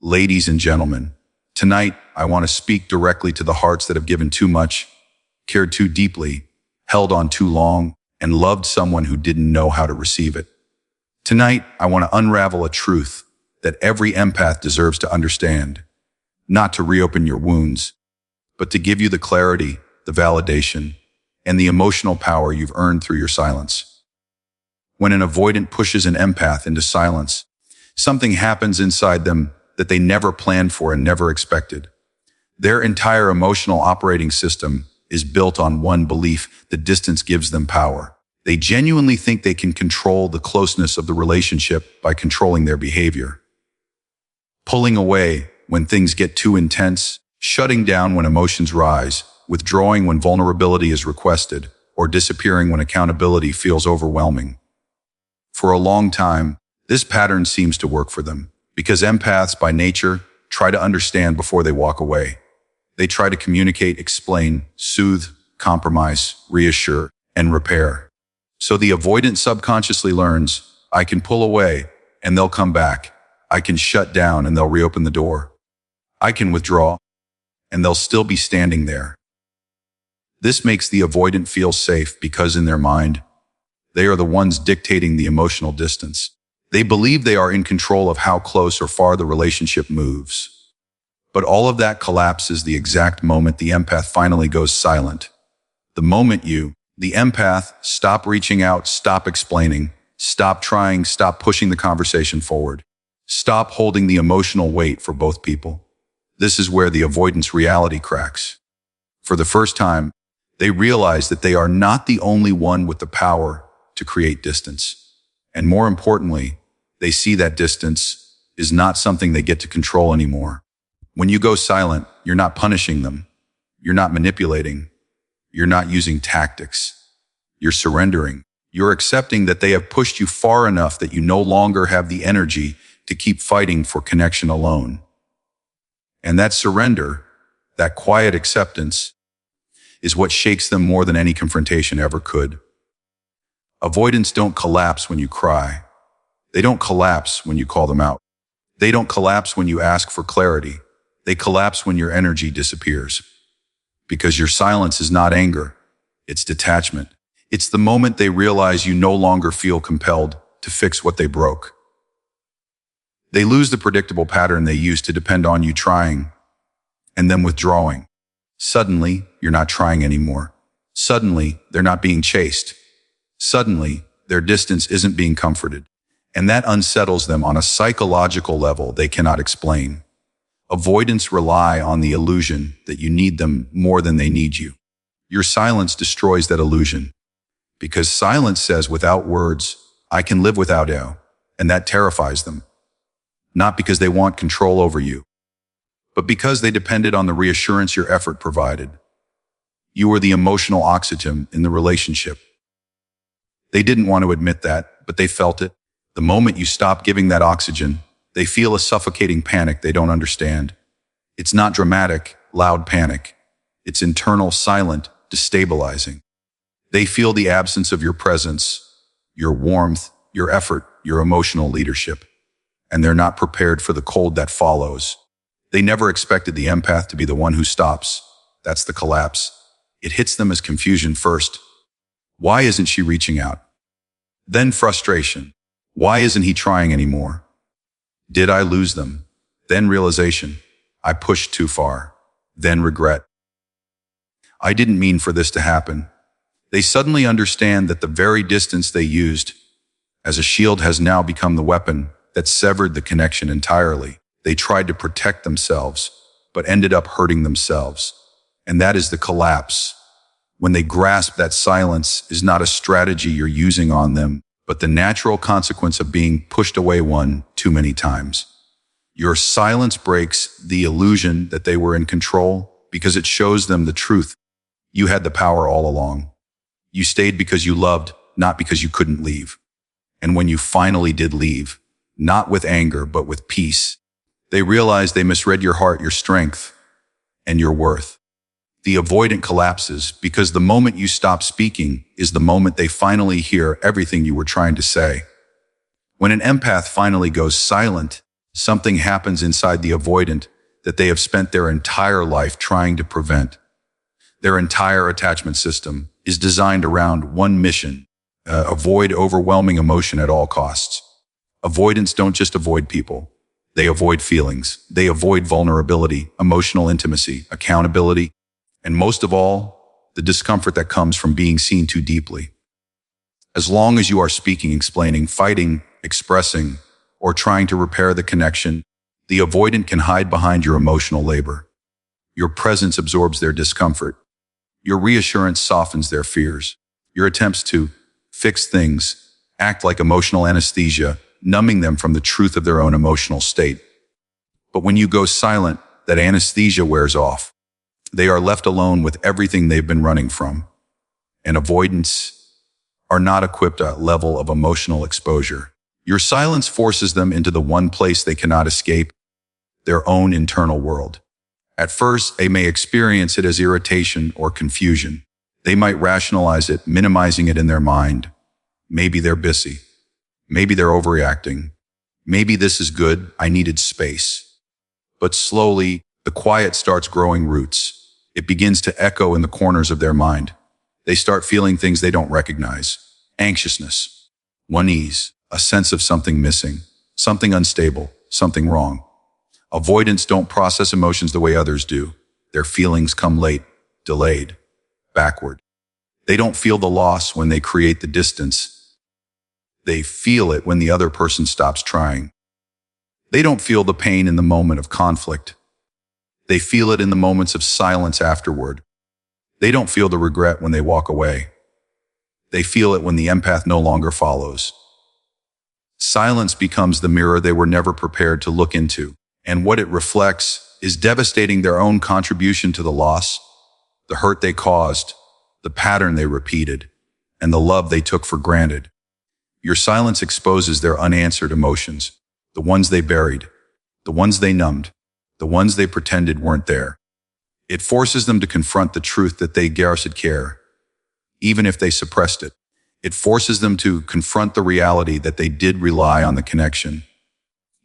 Ladies and gentlemen, tonight I want to speak directly to the hearts that have given too much, cared too deeply, held on too long, and loved someone who didn't know how to receive it. Tonight, I want to unravel a truth that every empath deserves to understand, not to reopen your wounds, but to give you the clarity, the validation, and the emotional power you've earned through your silence. When an avoidant pushes an empath into silence, something happens inside them that they never planned for and never expected. Their entire emotional operating system is built on one belief: that distance gives them power. They genuinely think they can control the closeness of the relationship by controlling their behavior. Pulling away when things get too intense, shutting down when emotions rise, withdrawing when vulnerability is requested, or disappearing when accountability feels overwhelming. For a long time, this pattern seems to work for them, because empaths by nature try to understand before they walk away. They try to communicate, explain, soothe, compromise, reassure, and repair. So the avoidant subconsciously learns, I can pull away and they'll come back. I can shut down and they'll reopen the door. I can withdraw and they'll still be standing there. This makes the avoidant feel safe because in their mind, they are the ones dictating the emotional distance. They believe they are in control of how close or far the relationship moves. But all of that collapses the exact moment the empath finally goes silent. The moment you, the empath, stop reaching out, stop explaining, stop trying, stop pushing the conversation forward. Stop holding the emotional weight for both people. This is where the avoidance reality cracks. For the first time, they realize that they are not the only one with the power to create distance. And more importantly, they see that distance is not something they get to control anymore. When you go silent, you're not punishing them. You're not manipulating. You're not using tactics. You're surrendering. You're accepting that they have pushed you far enough that you no longer have the energy to keep fighting for connection alone. And that surrender, that quiet acceptance, is what shakes them more than any confrontation ever could. Avoidants don't collapse when you cry. They don't collapse when you call them out. They don't collapse when you ask for clarity. They collapse when your energy disappears. Because your silence is not anger, it's detachment. It's the moment they realize you no longer feel compelled to fix what they broke. They lose the predictable pattern they used to depend on you trying and then withdrawing. Suddenly, you're not trying anymore. Suddenly, they're not being chased. Suddenly, their distance isn't being comforted. And that unsettles them on a psychological level they cannot explain. Avoidants rely on the illusion that you need them more than they need you. Your silence destroys that illusion. Because silence says without words, I can live without you, and that terrifies them. Not because they want control over you, but because they depended on the reassurance your effort provided. You were the emotional oxygen in the relationship. They didn't want to admit that, but they felt it. The moment you stop giving that oxygen, they feel a suffocating panic they don't understand. It's not dramatic, loud panic. It's internal, silent, destabilizing. They feel the absence of your presence, your warmth, your effort, your emotional leadership. And they're not prepared for the cold that follows. They never expected the empath to be the one who stops. That's the collapse. It hits them as confusion first. Why isn't she reaching out? Then frustration. Why isn't he trying anymore? Did I lose them? Then realization. I pushed too far. Then regret. I didn't mean for this to happen. They suddenly understand that the very distance they used as a shield has now become the weapon that severed the connection entirely. They tried to protect themselves, but ended up hurting themselves. And that is the collapse. When they grasp that silence is not a strategy you're using on them, but the natural consequence of being pushed away one too many times. Your silence breaks the illusion that they were in control because it shows them the truth. You had the power all along. You stayed because you loved, not because you couldn't leave. And when you finally did leave, not with anger, but with peace, they realized they misread your heart, your strength, and your worth. The avoidant collapses because the moment you stop speaking is the moment they finally hear everything you were trying to say. When an empath finally goes silent, Something happens inside the avoidant that they have spent their entire life trying to prevent. Their entire attachment system is designed around one mission: avoid overwhelming emotion at all costs. Avoidants don't just avoid people. They avoid feelings. They avoid vulnerability, emotional intimacy, accountability, and most of all, the discomfort that comes from being seen too deeply. As long as you are speaking, explaining, fighting, expressing, or trying to repair the connection, the avoidant can hide behind your emotional labor. Your presence absorbs their discomfort. Your reassurance softens their fears. Your attempts to fix things act like emotional anesthesia, numbing them from the truth of their own emotional state. But when you go silent, that anesthesia wears off. They are left alone with everything they've been running from. And avoidants are not equipped at a level of emotional exposure. Your silence forces them into the one place they cannot escape: their own internal world. At first, they may experience it as irritation or confusion. They might rationalize it, minimizing it in their mind. Maybe they're busy. Maybe they're overreacting. Maybe this is good, I needed space. But slowly, the quiet starts growing roots. It begins to echo in the corners of their mind. They start feeling things they don't recognize: anxiousness, unease, a sense of something missing, something unstable, something wrong. Avoidants don't process emotions the way others do. Their feelings come late, delayed, backward. They don't feel the loss when they create the distance. They feel it when the other person stops trying. They don't feel the pain in the moment of conflict. They feel it in the moments of silence afterward. They don't feel the regret when they walk away. They feel it when the empath no longer follows. Silence becomes the mirror they were never prepared to look into, and what it reflects is devastating: their own contribution to the loss, the hurt they caused, the pattern they repeated, and the love they took for granted. Your silence exposes their unanswered emotions, the ones they buried, the ones they numbed, the ones they pretended weren't there. It forces them to confront the truth that they guessed care, even if they suppressed it. It forces them to confront the reality that they did rely on the connection,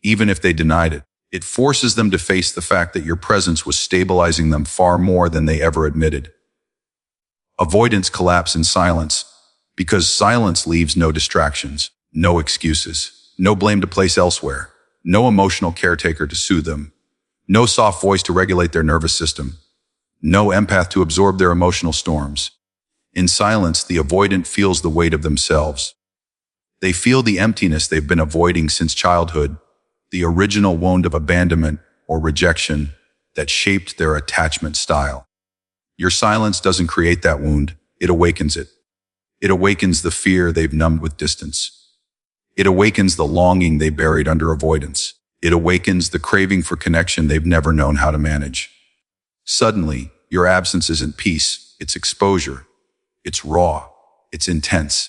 even if they denied it. It forces them to face the fact that your presence was stabilizing them far more than they ever admitted. Avoidants collapse in silence because silence leaves no distractions, no excuses, no blame to place elsewhere, no emotional caretaker to soothe them, no soft voice to regulate their nervous system, no empath to absorb their emotional storms. In silence, the avoidant feels the weight of themselves. They feel the emptiness they've been avoiding since childhood, the original wound of abandonment or rejection that shaped their attachment style. Your silence doesn't create that wound, it awakens it. It awakens the fear they've numbed with distance. It awakens the longing they buried under avoidance. It awakens the craving for connection they've never known how to manage. Suddenly, your absence isn't peace, it's exposure. It's raw, it's intense,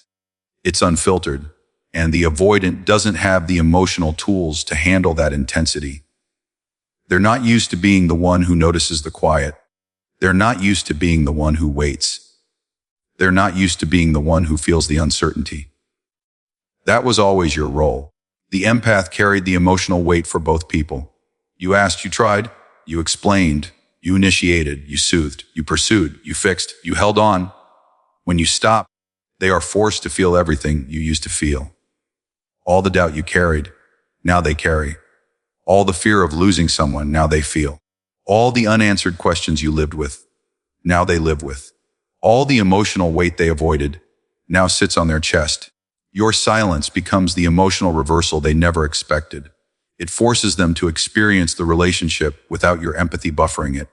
it's unfiltered, and the avoidant doesn't have the emotional tools to handle that intensity. They're not used to being the one who notices the quiet. They're not used to being the one who waits. They're not used to being the one who feels the uncertainty. That was always your role. The empath carried the emotional weight for both people. You asked, you tried, you explained, you initiated, you soothed, you pursued, you fixed, you held on. When you stop, they are forced to feel everything you used to feel. All the doubt you carried, now they carry. All the fear of losing someone, now they feel. All the unanswered questions you lived with, now they live with. All the emotional weight they avoided, now sits on their chest. Your silence becomes the emotional reversal they never expected. It forces them to experience the relationship without your empathy buffering it.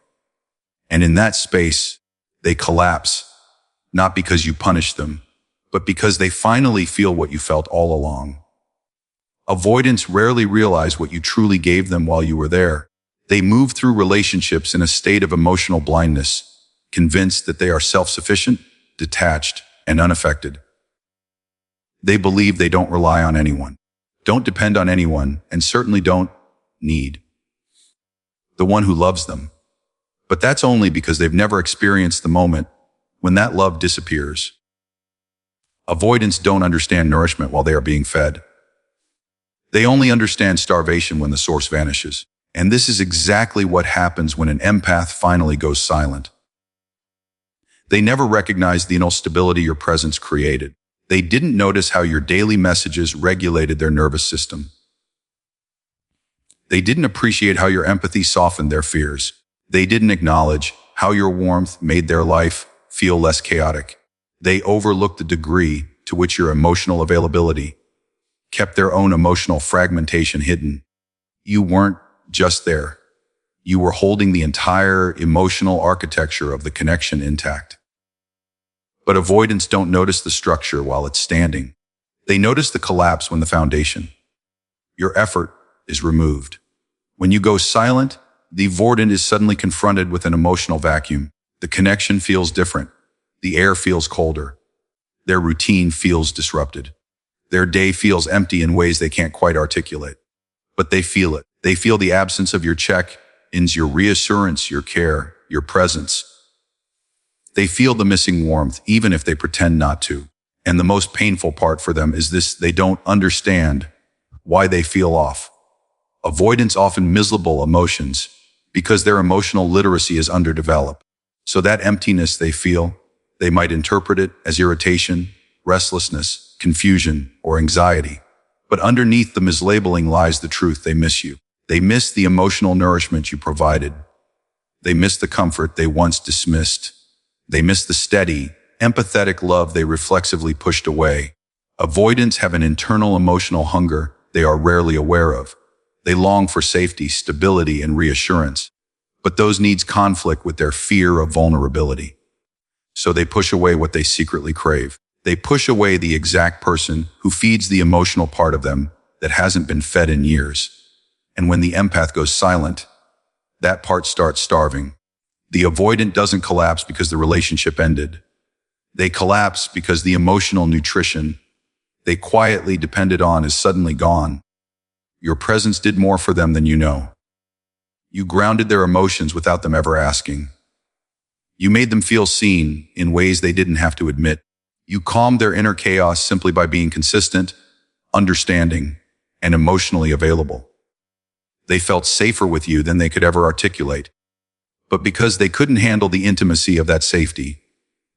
And in that space, they collapse, not because you punished them, but because they finally feel what you felt all along. Avoidants rarely realize what you truly gave them while you were there. They move through relationships in a state of emotional blindness, convinced that they are self-sufficient, detached, and unaffected. They believe they don't rely on anyone, don't depend on anyone, and certainly don't need the one who loves them. But that's only because they've never experienced the moment when that love disappears. Avoidants don't understand nourishment while they are being fed. They only understand starvation when the source vanishes. And this is exactly what happens when an empath finally goes silent. They never recognized the inner stability your presence created. They didn't notice how your daily messages regulated their nervous system. They didn't appreciate how your empathy softened their fears. They didn't acknowledge how your warmth made their life feel less chaotic. They overlooked the degree to which your emotional availability kept their own emotional fragmentation hidden. You weren't just there. You were holding the entire emotional architecture of the connection intact. But avoidants don't notice the structure while it's standing. They notice the collapse when the foundation, your effort, is removed. When you go silent, the avoidant is suddenly confronted with an emotional vacuum. The connection feels different. The air feels colder. Their routine feels disrupted. Their day feels empty in ways they can't quite articulate. But they feel it. They feel the absence of your check-ins, your reassurance, your care, your presence. They feel the missing warmth, even if they pretend not to. And the most painful part for them is this: they don't understand why they feel off. Avoidants often miserable emotions because their emotional literacy is underdeveloped. So that emptiness they feel, they might interpret it as irritation, restlessness, confusion, or anxiety. But underneath the mislabeling lies the truth: they miss you. They miss the emotional nourishment you provided. They miss the comfort they once dismissed. They miss the steady, empathetic love they reflexively pushed away. Avoidants have an internal emotional hunger they are rarely aware of. They long for safety, stability, and reassurance. But those needs conflict with their fear of vulnerability. So they push away what they secretly crave. They push away the exact person who feeds the emotional part of them that hasn't been fed in years. And when the empath goes silent, that part starts starving. The avoidant doesn't collapse because the relationship ended. They collapse because the emotional nutrition they quietly depended on is suddenly gone. Your presence did more for them than you know. You grounded their emotions without them ever asking. You made them feel seen in ways they didn't have to admit. You calmed their inner chaos simply by being consistent, understanding, and emotionally available. They felt safer with you than they could ever articulate. But because they couldn't handle the intimacy of that safety,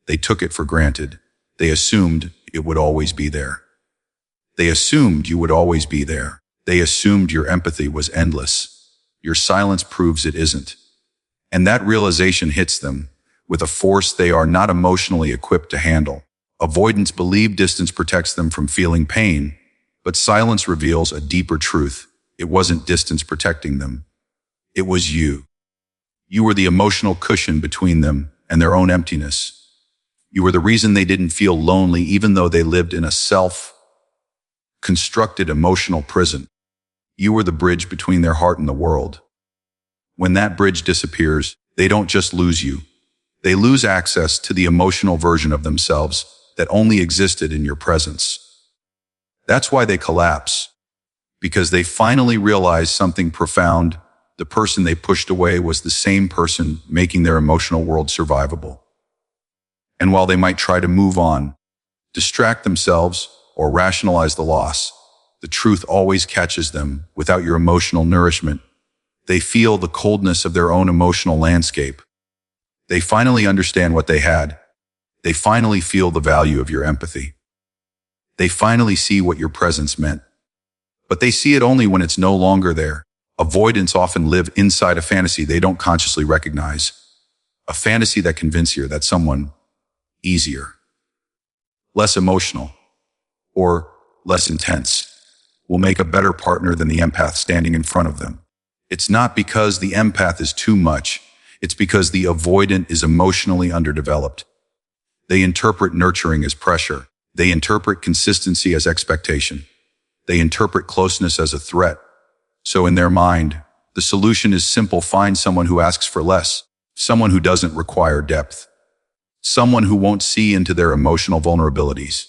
they took it for granted. They assumed it would always be there. They assumed you would always be there. They assumed your empathy was endless. Your silence proves it isn't. And that realization hits them with a force they are not emotionally equipped to handle. Avoidants believe distance protects them from feeling pain, but silence reveals a deeper truth. It wasn't distance protecting them. It was you. You were the emotional cushion between them and their own emptiness. You were the reason they didn't feel lonely even though they lived in a self-constructed emotional prison. You were the bridge between their heart and the world. When that bridge disappears, they don't just lose you. They lose access to the emotional version of themselves that only existed in your presence. That's why they collapse. Because they finally realize something profound. The person they pushed away was the same person making their emotional world survivable. And while they might try to move on, distract themselves, or rationalize the loss, the truth always catches them. Without your emotional nourishment, they feel the coldness of their own emotional landscape. They finally understand what they had. They finally feel the value of your empathy. They finally see what your presence meant. But they see it only when it's no longer there. Avoidants often live inside a fantasy they don't consciously recognize. A fantasy that convinces you that someone easier, less emotional, or less intense will make a better partner than the empath standing in front of them. It's not because the empath is too much. It's because the avoidant is emotionally underdeveloped. They interpret nurturing as pressure. They interpret consistency as expectation. They interpret closeness as a threat. So in their mind, the solution is simple: find someone who asks for less, someone who doesn't require depth, someone who won't see into their emotional vulnerabilities,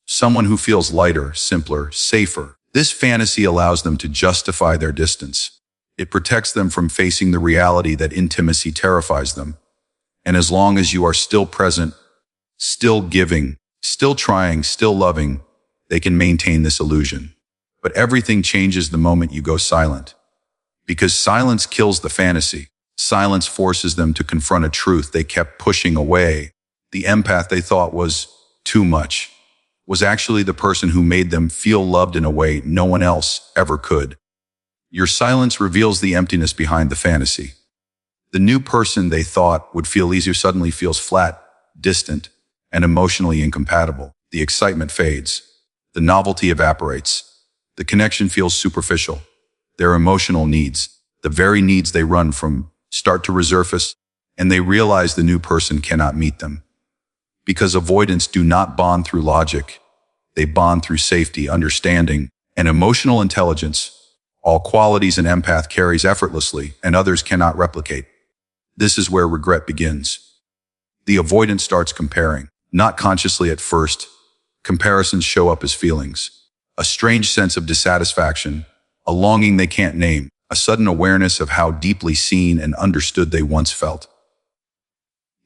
someone who feels lighter, simpler, safer. This fantasy allows them to justify their distance. It protects them from facing the reality that intimacy terrifies them. And as long as you are still present, still giving, still trying, still loving, they can maintain this illusion. But everything changes the moment you go silent. Because silence kills the fantasy. Silence forces them to confront a truth they kept pushing away. The empath they thought was too much was actually the person who made them feel loved in a way no one else ever could. Your silence reveals the emptiness behind the fantasy. The new person they thought would feel easier suddenly feels flat, distant, and emotionally incompatible. The excitement fades. The novelty evaporates. The connection feels superficial. Their emotional needs, the very needs they run from, start to resurface, and they realize the new person cannot meet them. Because avoidants do not bond through logic. They bond through safety, understanding, and emotional intelligence, all qualities an empath carries effortlessly and others cannot replicate. This is where regret begins. The avoidant starts comparing, not consciously at first. Comparisons show up as feelings. A strange sense of dissatisfaction, a longing they can't name, a sudden awareness of how deeply seen and understood they once felt.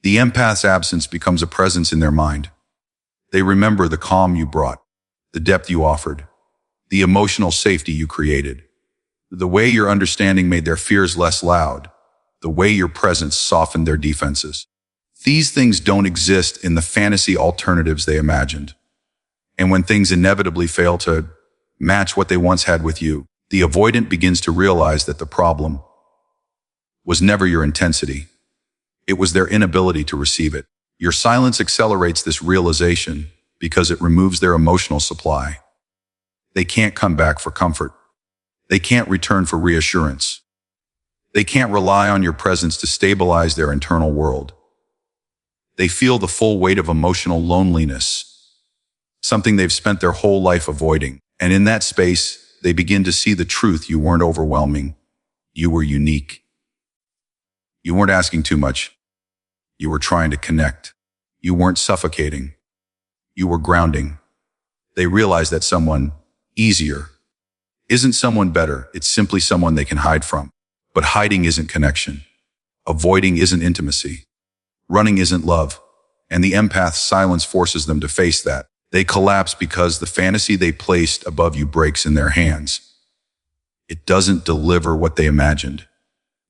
The empath's absence becomes a presence in their mind. They remember the calm you brought, the depth you offered, the emotional safety you created, the way your understanding made their fears less loud, the way your presence softened their defenses. These things don't exist in the fantasy alternatives they imagined. And when things inevitably fail to match what they once had with you, the avoidant begins to realize that the problem was never your intensity. It was their inability to receive it. Your silence accelerates this realization because it removes their emotional supply. They can't come back for comfort. They can't return for reassurance. They can't rely on your presence to stabilize their internal world. They feel the full weight of emotional loneliness, something they've spent their whole life avoiding. And in that space, they begin to see the truth. You weren't overwhelming. You were unique. You weren't asking too much. You were trying to connect. You weren't suffocating. You were grounding. They realize that someone easier isn't someone better. It's simply someone they can hide from. But hiding isn't connection. Avoiding isn't intimacy. Running isn't love. And the empath's silence forces them to face that. They collapse because the fantasy they placed above you breaks in their hands. It doesn't deliver what they imagined.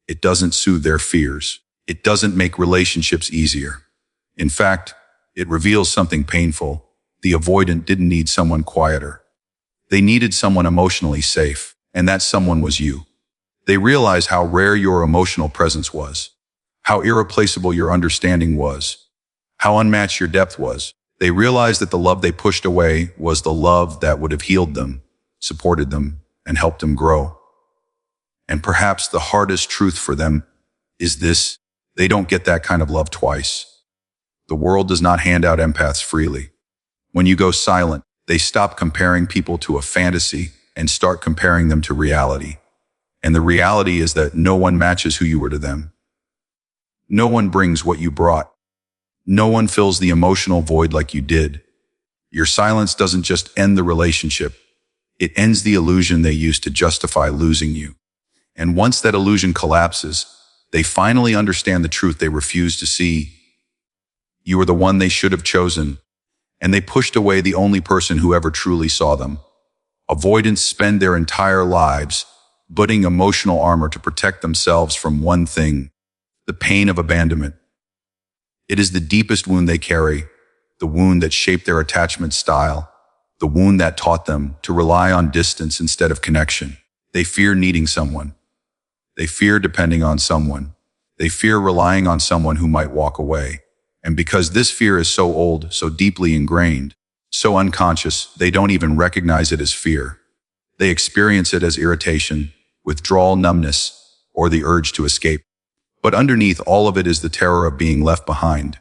It doesn't soothe their fears. It doesn't make relationships easier. In fact, it reveals something painful. The avoidant didn't need someone quieter. They needed someone emotionally safe, and that someone was you. They realized how rare your emotional presence was, how irreplaceable your understanding was, how unmatched your depth was. They realized that the love they pushed away was the love that would have healed them, supported them, and helped them grow. And perhaps the hardest truth for them is this: they don't get that kind of love twice. The world does not hand out empaths freely. When you go silent, they stop comparing people to a fantasy and start comparing them to reality. And the reality is that no one matches who you were to them. No one brings what you brought. No one fills the emotional void like you did. Your silence doesn't just end the relationship. It ends the illusion they used to justify losing you. And once that illusion collapses, they finally understand the truth they refused to see. You were the one they should have chosen, and they pushed away the only person who ever truly saw them. Avoidants spend their entire lives putting emotional armor to protect themselves from one thing: the pain of abandonment. It is the deepest wound they carry, the wound that shaped their attachment style, the wound that taught them to rely on distance instead of connection. They fear needing someone. They fear depending on someone. They fear relying on someone who might walk away. And because this fear is so old, so deeply ingrained, so unconscious, they don't even recognize it as fear. They experience it as irritation, withdrawal, numbness, or the urge to escape. But underneath all of it is the terror of being left behind.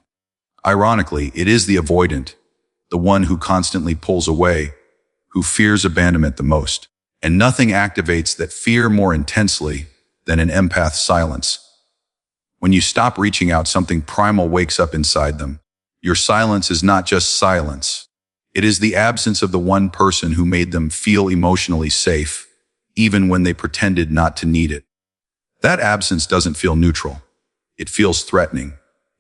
Ironically, it is the avoidant, the one who constantly pulls away, who fears abandonment the most. And nothing activates that fear more intensely than an empath's silence. When you stop reaching out, something primal wakes up inside them. Your silence is not just silence. It is the absence of the one person who made them feel emotionally safe, even when they pretended not to need it. That absence doesn't feel neutral. It feels threatening.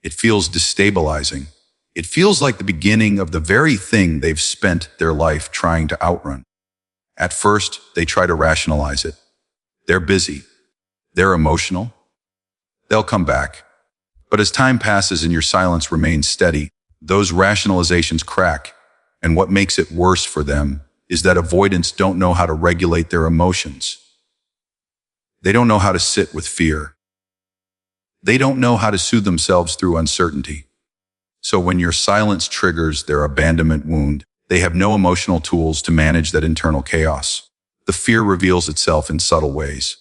It feels destabilizing. It feels like the beginning of the very thing they've spent their life trying to outrun. At first, they try to rationalize it. They're busy. They're emotional. They'll come back. But as time passes and your silence remains steady, those rationalizations crack. And what makes it worse for them is that avoidants don't know how to regulate their emotions. They don't know how to sit with fear. They don't know how to soothe themselves through uncertainty. So when your silence triggers their abandonment wound, they have no emotional tools to manage that internal chaos. The fear reveals itself in subtle ways.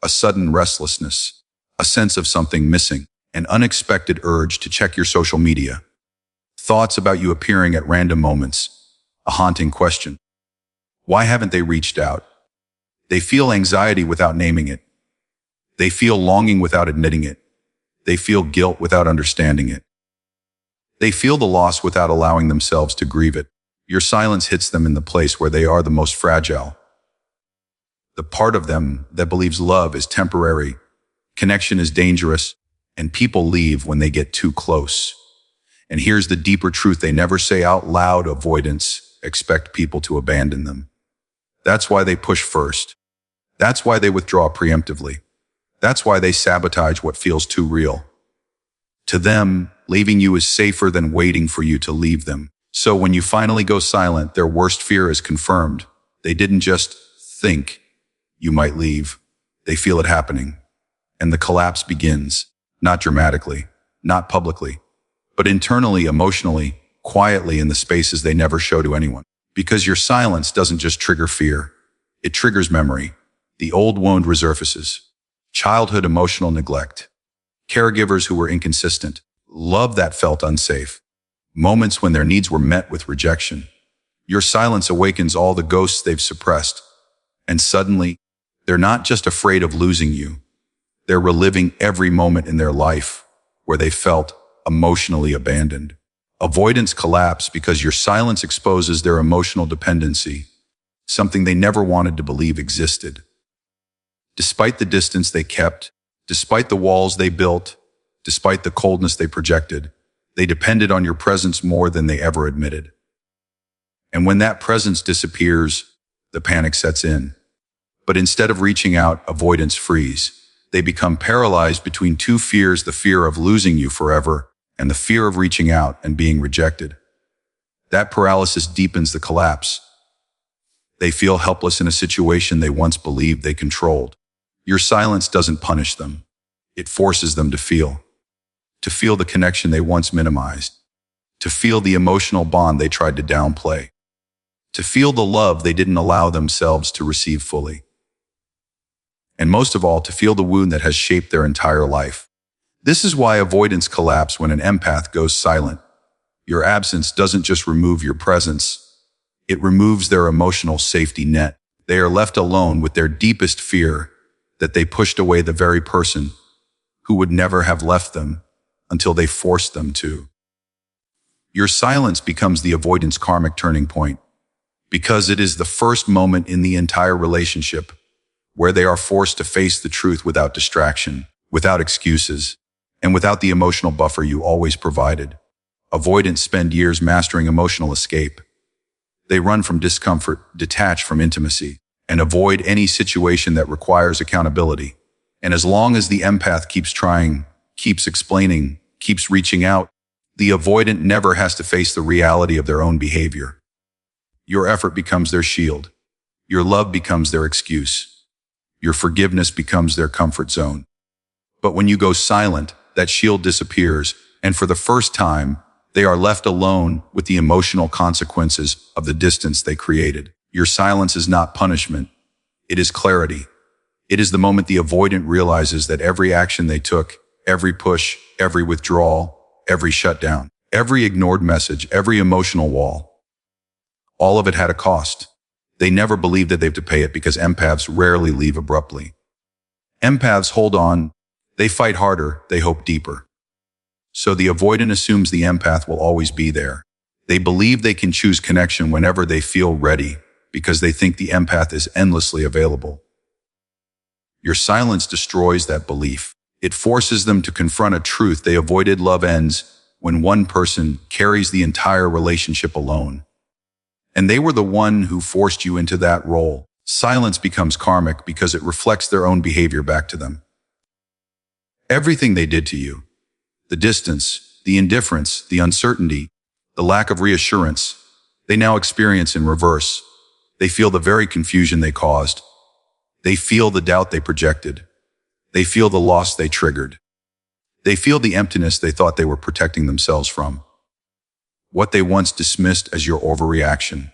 A sudden restlessness, a sense of something missing, an unexpected urge to check your social media, thoughts about you appearing at random moments, a haunting question. Why haven't they reached out? They feel anxiety without naming it. They feel longing without admitting it. They feel guilt without understanding it. They feel the loss without allowing themselves to grieve it. Your silence hits them in the place where they are the most fragile. The part of them that believes love is temporary, connection is dangerous, and people leave when they get too close. And here's the deeper truth they never say out loud: avoidants expect people to abandon them. That's why they push first. That's why they withdraw preemptively. That's why they sabotage what feels too real. To them, leaving you is safer than waiting for you to leave them. So when you finally go silent, their worst fear is confirmed. They didn't just think you might leave. They feel it happening. And the collapse begins, not dramatically, not publicly, but internally, emotionally, quietly in the spaces they never show to anyone. Because your silence doesn't just trigger fear. It triggers memory. The old wound resurfaces. Childhood emotional neglect. Caregivers who were inconsistent. Love that felt unsafe. Moments when their needs were met with rejection. Your silence awakens all the ghosts they've suppressed. And suddenly, they're not just afraid of losing you. They're reliving every moment in their life where they felt emotionally abandoned. Avoidants collapse because your silence exposes their emotional dependency, something they never wanted to believe existed. Despite the distance they kept, despite the walls they built, despite the coldness they projected, they depended on your presence more than they ever admitted. And when that presence disappears, the panic sets in. But instead of reaching out, avoidants freeze. They become paralyzed between two fears: the fear of losing you forever and the fear of reaching out and being rejected. That paralysis deepens the collapse. They feel helpless in a situation they once believed they controlled. Your silence doesn't punish them. It forces them to feel the connection they once minimized, to feel the emotional bond they tried to downplay, to feel the love they didn't allow themselves to receive fully. And most of all, to feel the wound that has shaped their entire life. This is why avoidants collapse when an empath goes silent. Your absence doesn't just remove your presence, it removes their emotional safety net. They are left alone with their deepest fear that they pushed away the very person who would never have left them until they forced them to. Your silence becomes the avoidance karmic turning point, because it is the first moment in the entire relationship where they are forced to face the truth without distraction, without excuses, and without the emotional buffer you always provided. Avoidants spend years mastering emotional escape. They run from discomfort, detach from intimacy, and avoid any situation that requires accountability. And as long as the empath keeps trying, keeps explaining, keeps reaching out, the avoidant never has to face the reality of their own behavior. Your effort becomes their shield. Your love becomes their excuse. Your forgiveness becomes their comfort zone. But when you go silent, that shield disappears, and for the first time, they are left alone with the emotional consequences of the distance they created. Your silence is not punishment. It is clarity. It is the moment the avoidant realizes that every action they took, every push, every withdrawal, every shutdown, every ignored message, every emotional wall, all of it had a cost. They never believe that they have to pay it because empaths rarely leave abruptly. Empaths hold on. They fight harder, they hope deeper. So the avoidant assumes the empath will always be there. They believe they can choose connection whenever they feel ready because they think the empath is endlessly available. Your silence destroys that belief. It forces them to confront a truth they avoided. Love ends when one person carries the entire relationship alone. And they were the one who forced you into that role. Silence becomes karmic because it reflects their own behavior back to them. Everything they did to you, the distance, the indifference, the uncertainty, the lack of reassurance, they now experience in reverse. They feel the very confusion they caused. They feel the doubt they projected. They feel the loss they triggered. They feel the emptiness they thought they were protecting themselves from. What they once dismissed as your overreaction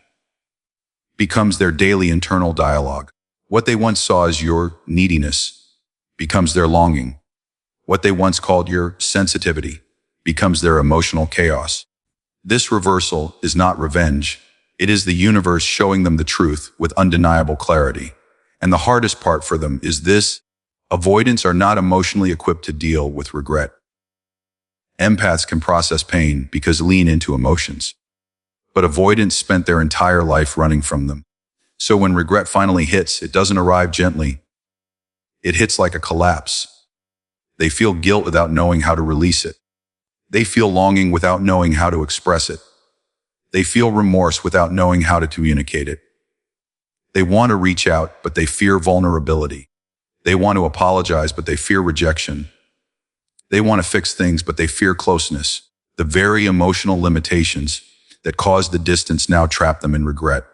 becomes their daily internal dialogue. What they once saw as your neediness becomes their longing. What they once called your sensitivity becomes their emotional chaos. This reversal is not revenge. It is the universe showing them the truth with undeniable clarity. And the hardest part for them is this: avoidants are not emotionally equipped to deal with regret. Empaths can process pain because lean into emotions. But avoidants spent their entire life running from them. So when regret finally hits, it doesn't arrive gently. It hits like a collapse. They feel guilt without knowing how to release it. They feel longing without knowing how to express it. They feel remorse without knowing how to communicate it. They want to reach out, but they fear vulnerability. They want to apologize, but they fear rejection. They want to fix things, but they fear closeness. The very emotional limitations that caused the distance now trap them in regret.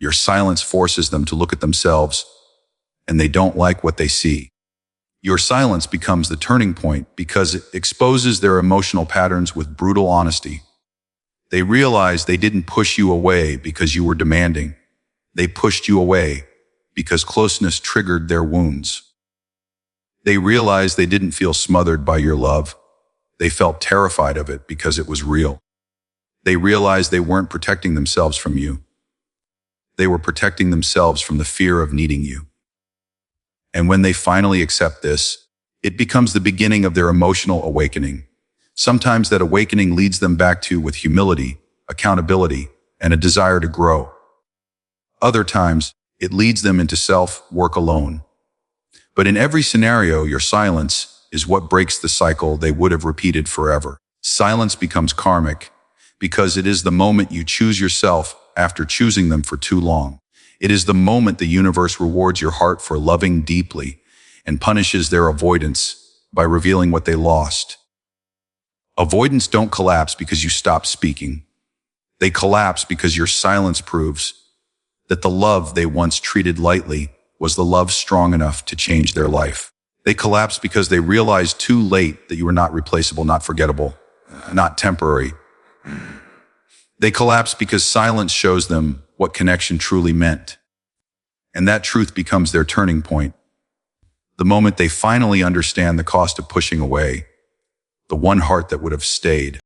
Your silence forces them to look at themselves, and they don't like what they see. Your silence becomes the turning point because it exposes their emotional patterns with brutal honesty. They realize they didn't push you away because you were demanding. They pushed you away because closeness triggered their wounds. They realized they didn't feel smothered by your love. They felt terrified of it because it was real. They realized they weren't protecting themselves from you. They were protecting themselves from the fear of needing you. And when they finally accept this, it becomes the beginning of their emotional awakening. Sometimes that awakening leads them back to with humility, accountability, and a desire to grow. Other times, it leads them into self-work alone. But in every scenario, your silence is what breaks the cycle they would have repeated forever. Silence becomes karmic because it is the moment you choose yourself after choosing them for too long. It is the moment the universe rewards your heart for loving deeply and punishes their avoidance by revealing what they lost. Avoidants don't collapse because you stop speaking. They collapse because your silence proves that the love they once treated lightly was the love strong enough to change their life. They collapse because they realized too late that you were not replaceable, not forgettable, not temporary. They collapse because silence shows them what connection truly meant. And that truth becomes their turning point. The moment they finally understand the cost of pushing away, the one heart that would have stayed.